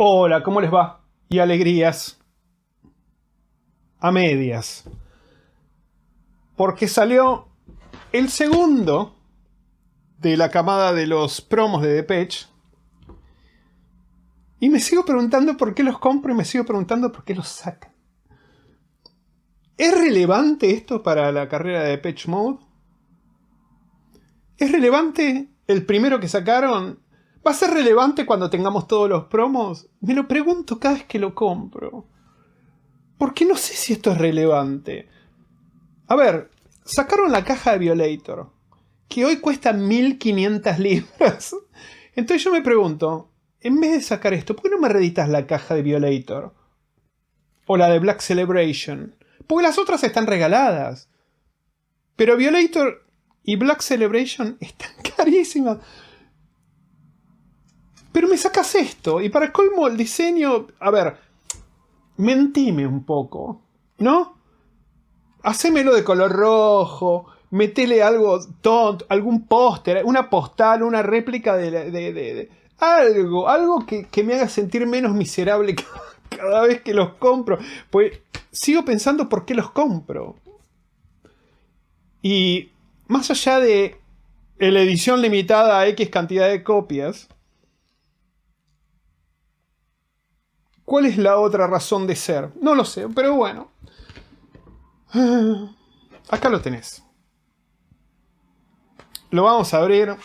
Hola, ¿cómo les va? Y alegrías a medias. Porque salió el segundo de la camada de los promos de Depeche. Y me sigo preguntando por qué los compro y me sigo preguntando por qué los sacan. ¿Es relevante esto para la carrera de Depeche Mode? ¿Es relevante el primero que sacaron? ¿Va a ser relevante cuando tengamos todos los promos? Me lo pregunto cada vez que lo compro. Porque no sé si esto es relevante. A ver, sacaron la caja de Violator, que hoy cuesta 1500 libras. Entonces yo me pregunto, en vez de sacar esto, ¿por qué no me reeditas la caja de Violator? O la de Black Celebration. Porque las otras están regaladas. Pero Violator y Black Celebration están carísimas. Pero me sacas esto. Y para colmo el diseño... A ver, mentime un poco, ¿no? Hacémelo de color rojo. Metele algo tonto, algún póster, una postal, una réplica de algo que me haga sentir menos miserable cada vez que los compro. Pues sigo pensando por qué los compro. Y más allá de la edición limitada a X cantidad de copias, ¿cuál es la otra razón de ser? No lo sé, pero bueno. Acá lo tenés. Lo vamos a abrir.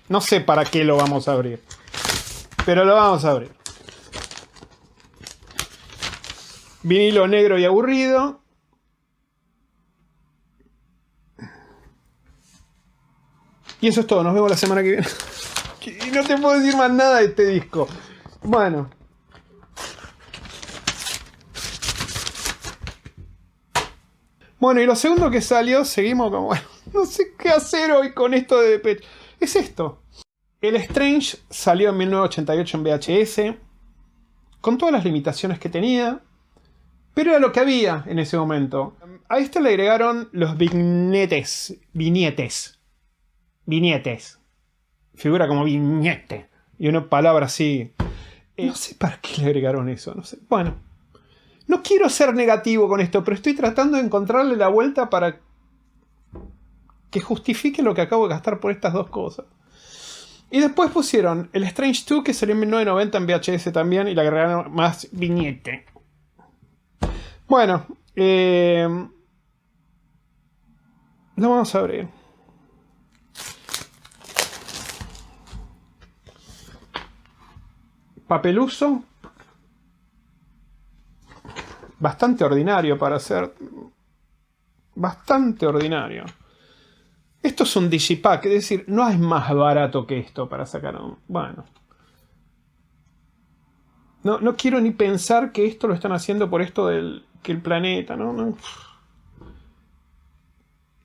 No sé para qué lo vamos a abrir, pero lo vamos a abrir. Vinilo negro y aburrido. Y eso es todo. Nos vemos la semana que viene. Y no te puedo decir más nada de este disco. Bueno. Bueno, y lo segundo que salió, seguimos como... Bueno, no sé qué hacer hoy con esto de Depeche. Es esto. El Strange salió en 1988 en VHS. Con todas las limitaciones que tenía. Pero era lo que había en ese momento. A esto le agregaron los vignetes. Figura como viñete. Y una palabra así. No sé para qué le agregaron eso. No sé. Bueno. No quiero ser negativo con esto, pero estoy tratando de encontrarle la vuelta para que justifique lo que acabo de gastar por estas dos cosas. Y después pusieron el Strange 2, que salió en 1990 en VHS también, y le agregaron más viñete. Bueno, lo vamos a abrir. Papeluso. Bastante ordinario para ser. Bastante ordinario. Esto es un digipack, es decir, no hay más barato que esto para sacar un... Bueno. No quiero ni pensar que esto lo están haciendo por esto del... que el planeta, ¿no?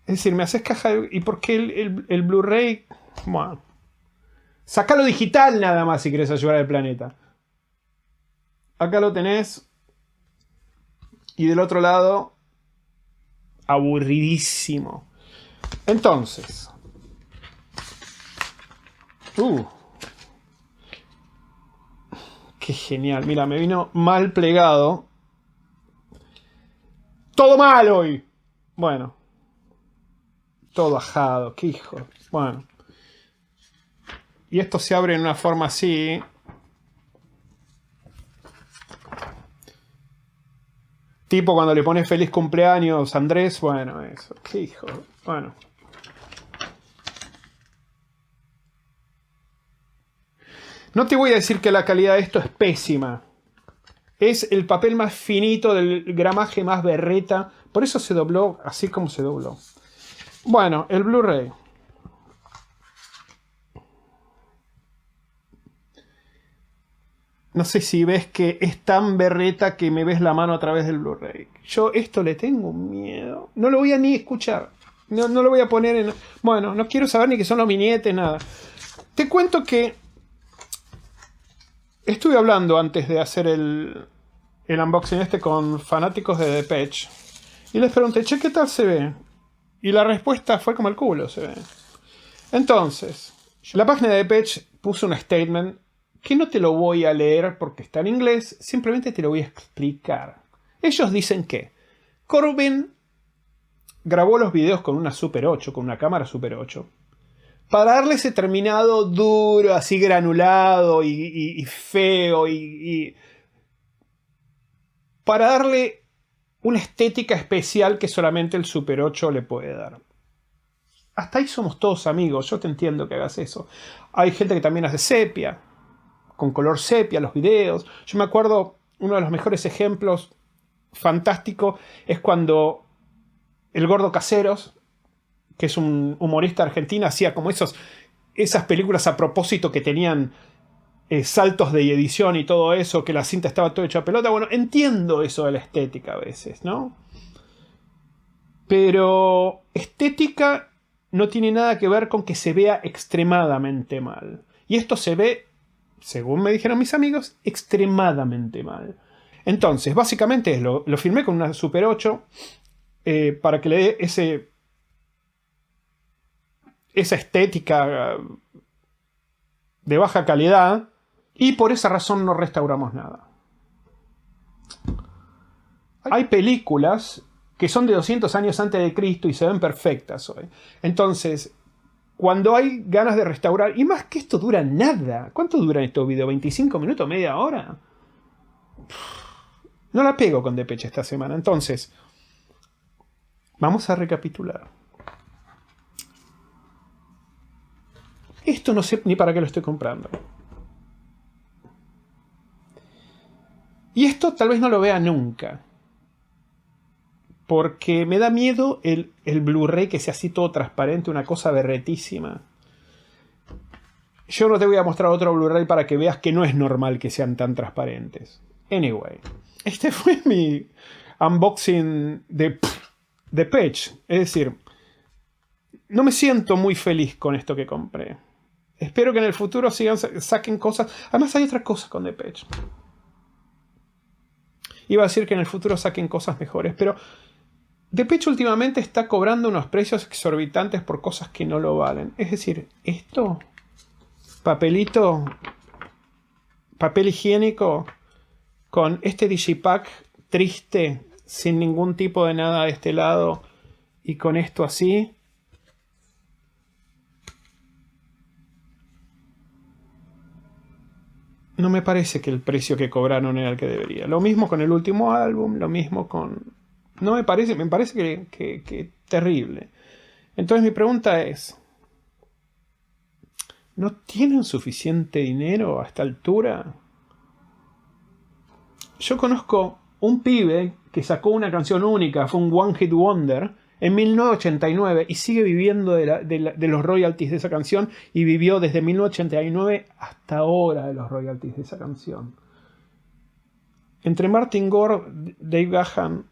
Es decir, me haces caja de... ¿Y por qué el Blu-ray? Bueno. Sacalo digital nada más si querés ayudar al planeta. Acá lo tenés. Y del otro lado... aburridísimo. Entonces. Qué genial. Mira, me vino mal plegado. Todo mal hoy. Bueno. Todo ajado. Qué hijo. Bueno. Y esto se abre en una forma así. Tipo cuando le pones feliz cumpleaños Andrés. Bueno, eso. Qué hijo. Bueno. No te voy a decir que la calidad de esto es pésima. Es el papel más finito, del gramaje más berreta. Por eso se dobló así como se dobló. Bueno, el Blu-ray. No sé si ves que es tan berreta que me ves la mano a través del Blu-ray. Yo esto le tengo miedo. No lo voy a ni escuchar. No lo voy a poner en... Bueno, no quiero saber ni qué son los viñetes, nada. Te cuento que... Estuve hablando antes de hacer el unboxing este con fanáticos de Depeche. Y les pregunté, che, ¿qué tal se ve? Y la respuesta fue como el culo se ve. Entonces, la página de Depeche puso un statement que no te lo voy a leer porque está en inglés, simplemente te lo voy a explicar. Ellos dicen que Corbin grabó los videos con una Super 8, con una cámara Super 8, para darle ese terminado duro, así granulado y feo, y para darle una estética especial que solamente el Super 8 le puede dar. Hasta ahí somos todos amigos, yo te entiendo que hagas eso. Hay gente que también hace sepia, con color sepia los videos. Yo me acuerdo, uno de los mejores ejemplos fantástico es cuando el Gordo Caseros, que es un humorista argentino, hacía como esas películas a propósito que tenían saltos de edición y todo eso, que la cinta estaba todo hecha a pelota. Bueno, entiendo eso de la estética a veces, ¿no? Pero estética no tiene nada que ver con que se vea extremadamente mal. Y esto se ve, según me dijeron mis amigos, extremadamente mal. Entonces, básicamente lo filmé con una Super 8 para que le dé esa estética de baja calidad, y por esa razón no restauramos nada. Hay películas que son de 200 años antes de Cristo y se ven perfectas hoy. Entonces, cuando hay ganas de restaurar, y más que esto dura nada. ¿Cuánto duran estos videos? ¿25 minutos? ¿Media hora? No la pego con Depeche esta semana. Entonces, vamos a recapitular. Esto no sé ni para qué lo estoy comprando. Y esto tal vez no lo vea nunca. Porque me da miedo el Blu-ray que sea así todo transparente, una cosa berretísima. Yo no te voy a mostrar otro Blu-ray para que veas que no es normal que sean tan transparentes. Anyway, este fue mi unboxing de Depeche. Es decir, no me siento muy feliz con esto que compré. Espero que en el futuro saquen cosas. Además hay otras cosas con Depeche. Iba a decir que en el futuro saquen cosas mejores, pero Depeche últimamente está cobrando unos precios exorbitantes por cosas que no lo valen. Es decir, esto, papelito, papel higiénico, con este digipack triste, sin ningún tipo de nada de este lado, y con esto así. No me parece que el precio que cobraron era el que debería. Lo mismo con el último álbum, lo mismo con... No me parece que terrible. Entonces mi pregunta es, ¿no tienen suficiente dinero a esta altura? Yo conozco un pibe que sacó una canción única, fue un One Hit Wonder, en 1989 y sigue viviendo de los royalties de esa canción, y vivió desde 1989 hasta ahora de los royalties de esa canción. Entre Martin Gore, Dave Gahan,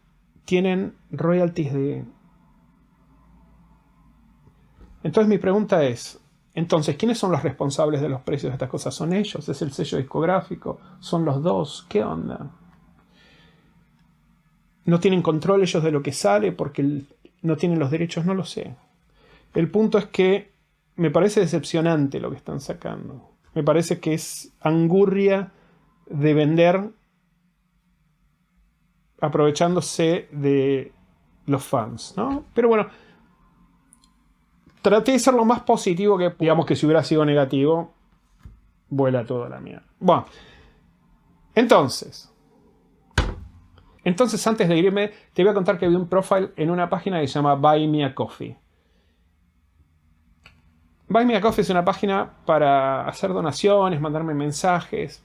tienen royalties de... Entonces mi pregunta es, entonces, ¿quiénes son los responsables de los precios de estas cosas? ¿Son ellos? ¿Es el sello discográfico? ¿Son los dos? ¿Qué onda? ¿No tienen control ellos de lo que sale porque no tienen los derechos? No lo sé. El punto es que me parece decepcionante lo que están sacando. Me parece que es angurria de vender aprovechándose de los fans, ¿no? Pero bueno, traté de ser lo más positivo que... Digamos que si hubiera sido negativo, vuela toda la mierda. Bueno, entonces antes de irme, te voy a contar que vi un profile en una página que se llama Buy Me a Coffee. Buy Me a Coffee es una página para hacer donaciones, mandarme mensajes.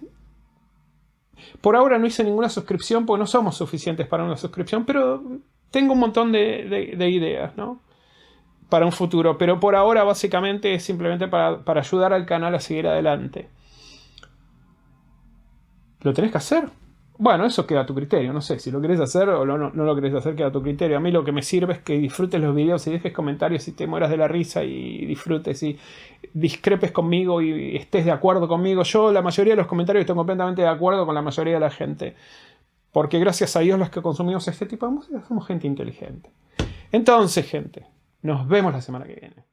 Por ahora no hice ninguna suscripción porque no somos suficientes para una suscripción, pero tengo un montón de ideas, ¿no? Para un futuro. Pero por ahora básicamente es simplemente para ayudar al canal a seguir adelante. ¿Lo tenés que hacer? Bueno, eso queda a tu criterio. No sé si lo querés hacer o no lo querés hacer, queda a tu criterio. A mí lo que me sirve es que disfrutes los videos y dejes comentarios y te mueras de la risa y disfrutes y discrepes conmigo y estés de acuerdo conmigo. Yo la mayoría de los comentarios estoy completamente de acuerdo con la mayoría de la gente. Porque gracias a Dios los que consumimos este tipo de música somos gente inteligente. Entonces, gente, nos vemos la semana que viene.